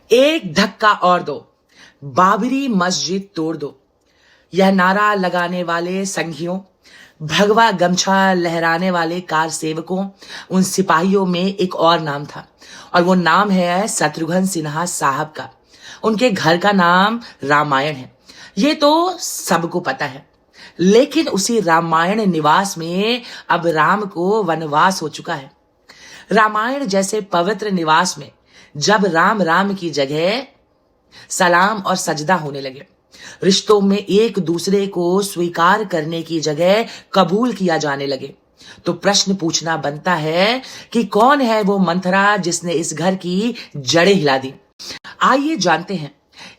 एक धक्का और दो, बाबरी मस्जिद तोड़ दो। यह नारा लगाने वाले संघियों, भगवा गमछा लहराने वाले कार सेवकों, उन सिपाहियों में एक और नाम था, और वो नाम है शत्रुघ्न सिन्हा साहब का। उनके घर का नाम रामायण है, ये तो सबको पता है। लेकिन उसी रामायण निवास में अब राम को वनवास हो चुका है। रामायण जैसे पवित्र निवास में जब राम राम की जगह सलाम और सजदा होने लगे, रिश्तों में एक दूसरे को स्वीकार करने की जगह कबूल किया जाने लगे, तो प्रश्न पूछना बनता है कि कौन है वो मंथरा जिसने इस घर की जड़ें हिला दी। आइए जानते हैं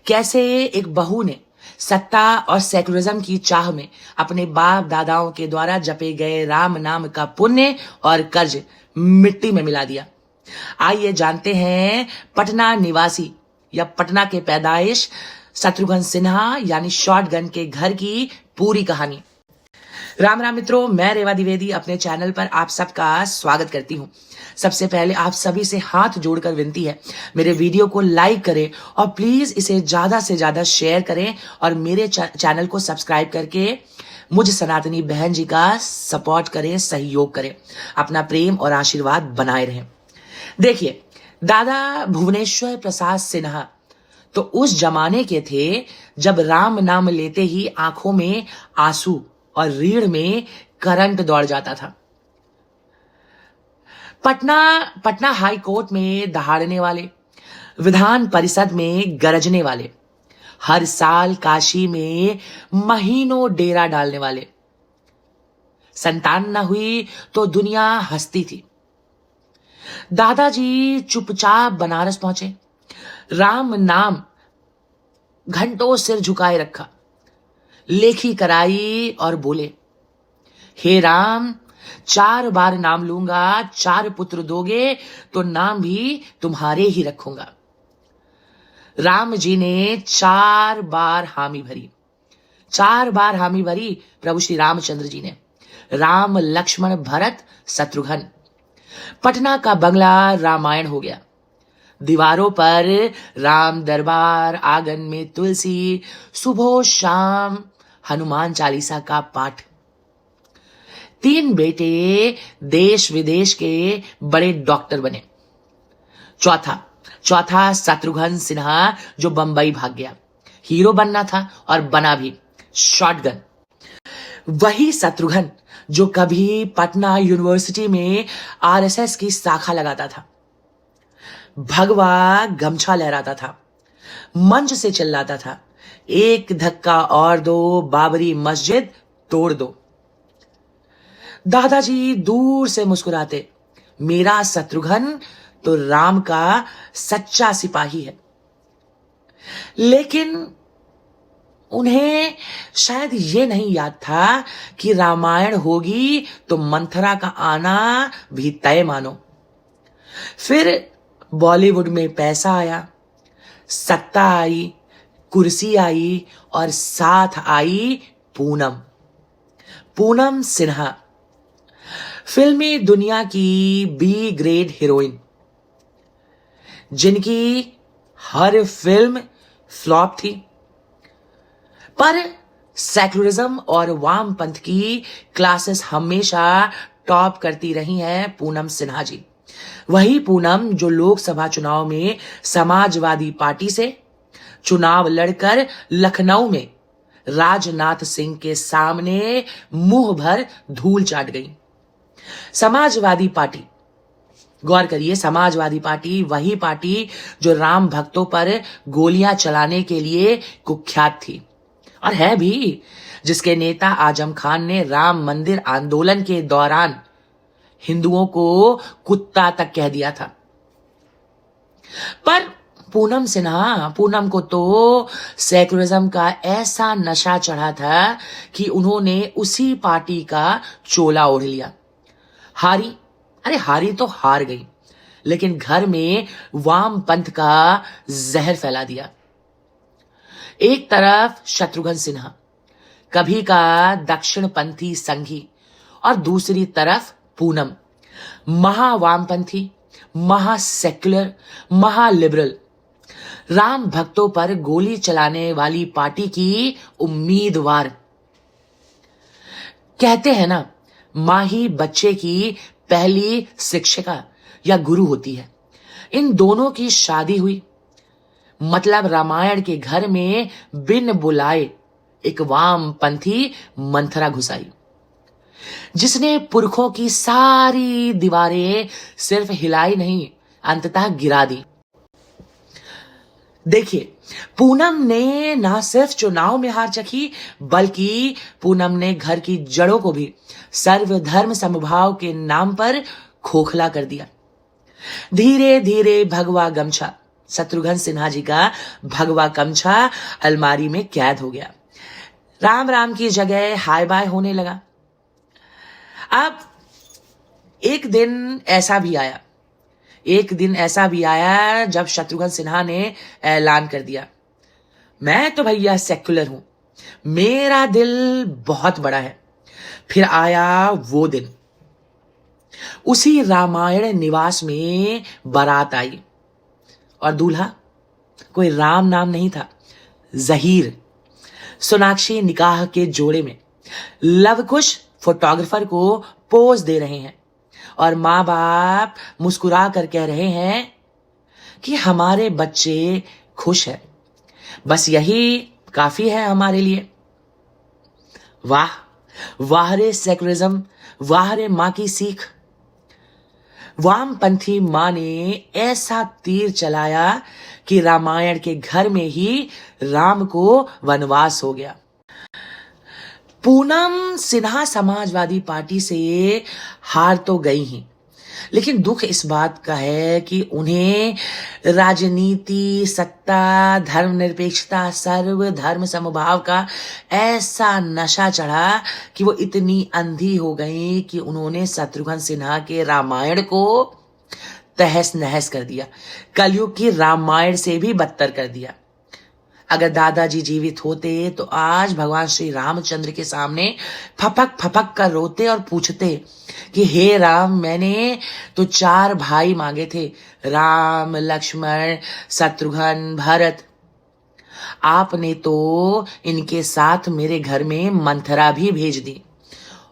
कैसे एक बहू ने सत्ता और सेकुलरिज्म की चाह में अपने बाप दादाओं के द्वारा जपे गए राम नाम का पुण्य और कर्ज मिट्टी में मिला दिया। आइए जानते हैं पटना निवासी या पटना के पैदाइश शत्रुघ्न सिन्हा यानी शॉटगन के घर की पूरी कहानी। राम राम मित्रों, मैं रेवा द्विवेदी अपने चैनल पर आप सबका स्वागत करती हूं। सबसे पहले आप सभी से हाथ जोड़कर विनती है, मेरे वीडियो को लाइक करें और प्लीज इसे ज्यादा से ज्यादा शेयर करें और मेरे चैनल को सब्सक्राइब करके मुझ सनातनी बहन जी का सपोर्ट करें, सहयोग करें। अपना प्रेम और आशीर्वाद बनाए रहें। देखिए, दादा भुवनेश्वर प्रसाद सिन्हा तो उस जमाने के थे जब राम नाम लेते ही आंखों में आंसू और रीढ़ में करंट दौड़ जाता था। पटना हाई कोर्ट में दहाड़ने वाले, विधान परिषद में गरजने वाले, हर साल काशी में महीनों डेरा डालने वाले, संतान न हुई तो दुनिया हंसती थी। दादाजी चुपचाप बनारस पहुंचे, राम नाम घंटों सिर झुकाए रखा, लेखी कराई और बोले, हे राम, 4 बार नाम लूंगा, 4 पुत्र दोगे तो नाम भी तुम्हारे ही रखूंगा। राम जी ने 4 बार हामी भरी, 4 बार हामी भरी प्रभु श्री रामचंद्र जी ने। राम लक्ष्मण भरत शत्रुघ्न। पटना का बंगला रामायण हो गया। दीवारों पर राम दरबार, आंगन में तुलसी, सुबह शाम हनुमान चालीसा का पाठ। 3 बेटे देश विदेश के बड़े डॉक्टर बने। चौथा शत्रुघ्न सिन्हा जो बंबई भाग गया, हीरो बनना था और बना भी, शॉटगन। वही शत्रुघ्न जो कभी पटना यूनिवर्सिटी में आरएसएस की शाखा लगाता था, भगवा गमछा लहराता था, मंच से चिल्लाता था, एक धक्का और दो, बाबरी मस्जिद तोड़ दो। दादाजी दूर से मुस्कुराते, मेरा शत्रुघ्न तो राम का सच्चा सिपाही है। लेकिन उन्हें शायद ये नहीं याद था कि रामायण होगी तो मंथरा का आना भी तय मानो। फिर बॉलीवुड में पैसा आया, सत्ता आई, कुर्सी आई और साथ आई पूनम सिन्हा, फिल्मी दुनिया की बी ग्रेड हीरोइन, जिनकी हर फिल्म फ्लॉप थी। पर सेकुलरिज्म और वामपंथ की क्लासेस हमेशा टॉप करती रही हैं पूनम सिन्हा जी। वही पूनम जो लोकसभा चुनाव में समाजवादी पार्टी से चुनाव लड़कर लखनऊ में राजनाथ सिंह के सामने मुंह भर धूल चाट गई। समाजवादी पार्टी, गौर करिए, समाजवादी पार्टी वही पार्टी जो राम भक्तों पर गोलियां चलाने के लिए कुख्यात थी और है भी, जिसके नेता आजम खान ने राम मंदिर आंदोलन के दौरान हिंदुओं को कुत्ता तक कह दिया था। पर पूनम को तो सेकुलरिज्म का ऐसा नशा चढ़ा था कि उन्होंने उसी पार्टी का चोला ओढ़ लिया। हारी तो हार गई, लेकिन घर में वामपंथ का जहर फैला दिया। एक तरफ शत्रुघ्न सिन्हा, कभी का दक्षिणपंथी संघी, और दूसरी तरफ पूनम, महावामपंथी, महासेक्युलर, महालिबरल। राम भक्तों पर गोली चलाने वाली पार्टी की उम्मीदवार। कहते हैं ना, मां ही बच्चे की पहली शिक्षिका या गुरु होती है। इन दोनों की शादी हुई, मतलब रामायण के घर में बिन बुलाए एक वामपंथी मंथरा घुस आई, जिसने पुरखों की सारी दीवारें सिर्फ हिलाई नहीं, अंततः गिरा दी। देखिए, पूनम ने ना सिर्फ चुनाव में हार चखी, बल्कि पूनम ने घर की जड़ों को भी सर्वधर्म समभाव के नाम पर खोखला कर दिया। धीरे धीरे भगवा गमछा, शत्रुघ्न सिन्हा जी का भगवा गमछा अलमारी में कैद हो गया। राम राम की जगह हाय बाय होने लगा। अब एक दिन ऐसा भी आया जब शत्रुघ्न सिन्हा ने ऐलान कर दिया, मैं तो भैया सेक्युलर हूं, मेरा दिल बहुत बड़ा है। फिर आया वो दिन, उसी रामायण निवास में बारात आई और दूल्हा कोई राम नाम नहीं था, जहीर। सोनाक्षी निकाह के जोड़े में लवकुश फोटोग्राफर को पोज दे रहे हैं और मां बाप मुस्कुरा कर कह रहे हैं कि हमारे बच्चे खुश है, बस यही काफी है हमारे लिए। वाह वाह रे सेकुलरिज्म, वाह रे मां की सीख। वामपंथी मां ने ऐसा तीर चलाया कि रामायण के घर में ही राम को वनवास हो गया। पूनम सिन्हा समाजवादी पार्टी से हार तो गई ही, लेकिन दुख इस बात का है कि उन्हें राजनीति, सत्ता, धर्मनिरपेक्षता, सर्वधर्म समभाव का ऐसा नशा चढ़ा कि वो इतनी अंधी हो गई कि उन्होंने शत्रुघ्न सिन्हा के रामायण को तहस नहस कर दिया, कलयुग की रामायण से भी बदतर कर दिया। अगर दादाजी जीवित होते तो आज भगवान श्री रामचंद्र के सामने फपक फपक कर रोते और पूछते कि हे राम, मैंने तो 4 भाई मांगे थे, राम, लक्ष्मण, शत्रुघ्न, भरत। आपने तो इनके साथ मेरे घर में मंथरा भी भेज दी,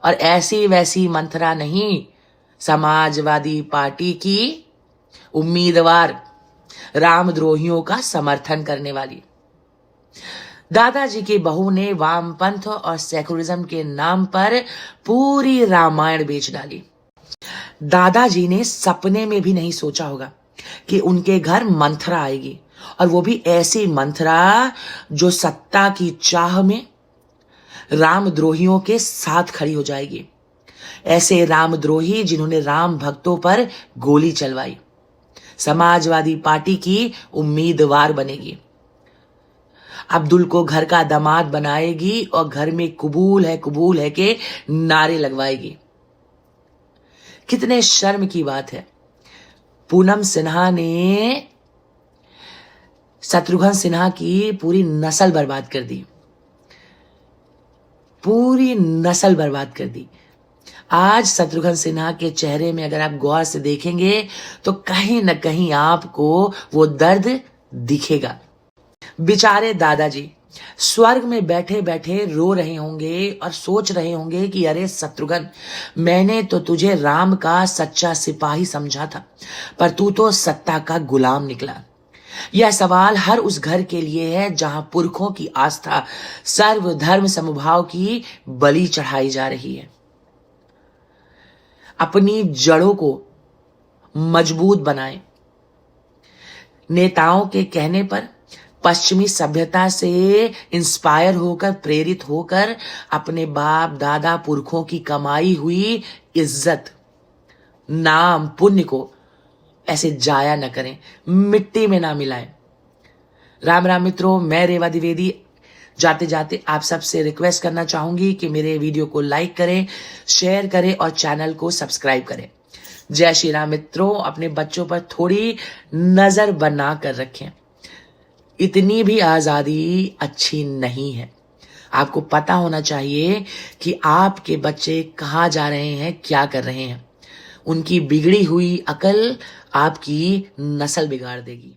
और ऐसी वैसी मंथरा नहीं, समाजवादी पार्टी की उम्मीदवार, रामद्रोहियों का समर्थन करने वाली। दादाजी की बहू ने वामपंथ और सेकुलरिज्म के नाम पर पूरी रामायण बेच डाली। दादाजी ने सपने में भी नहीं सोचा होगा कि उनके घर मंथरा आएगी, और वो भी ऐसी मंथरा जो सत्ता की चाह में रामद्रोहियों के साथ खड़ी हो जाएगी। ऐसे रामद्रोही जिन्होंने राम भक्तों पर गोली चलवाई, समाजवादी पार्टी की उम्मीदवार बनेगी। अब्दुल को घर का दामाद बनाएगी और घर में कबूल है के नारे लगवाएगी। कितने शर्म की बात है, पूनम सिन्हा ने शत्रुघ्न सिन्हा की पूरी नस्ल बर्बाद कर दी, पूरी नस्ल बर्बाद कर दी। आज शत्रुघ्न सिन्हा के चेहरे में अगर आप गौर से देखेंगे तो कहीं ना कहीं आपको वो दर्द दिखेगा। बेचारे दादाजी स्वर्ग में बैठे बैठे रो रहे होंगे और सोच रहे होंगे कि अरे शत्रुघ्न, मैंने तो तुझे राम का सच्चा सिपाही समझा था, पर तू तो सत्ता का गुलाम निकला। यह सवाल हर उस घर के लिए है जहां पुरखों की आस्था, सर्वधर्म समभाव की बलि चढ़ाई जा रही है। अपनी जड़ों को मजबूत बनाएं। नेताओं के कहने पर पश्चिमी सभ्यता से इंस्पायर होकर, प्रेरित होकर अपने बाप दादा पुरखों की कमाई हुई इज्जत, नाम, पुण्य को ऐसे जाया न करें, मिट्टी में ना मिलाएं। राम राम मित्रों, मैं रेवा द्विवेदी जाते जाते आप सबसे रिक्वेस्ट करना चाहूंगी कि मेरे वीडियो को लाइक करें, शेयर करें और चैनल को सब्सक्राइब करें। जय श्री राम मित्रों, अपने बच्चों पर थोड़ी नजर बना कर रखें। इतनी भी आजादी अच्छी नहीं है। आपको पता होना चाहिए कि आपके बच्चे कहाँ जा रहे हैं, क्या कर रहे हैं। उनकी बिगड़ी हुई अकल आपकी नस्ल बिगाड़ देगी।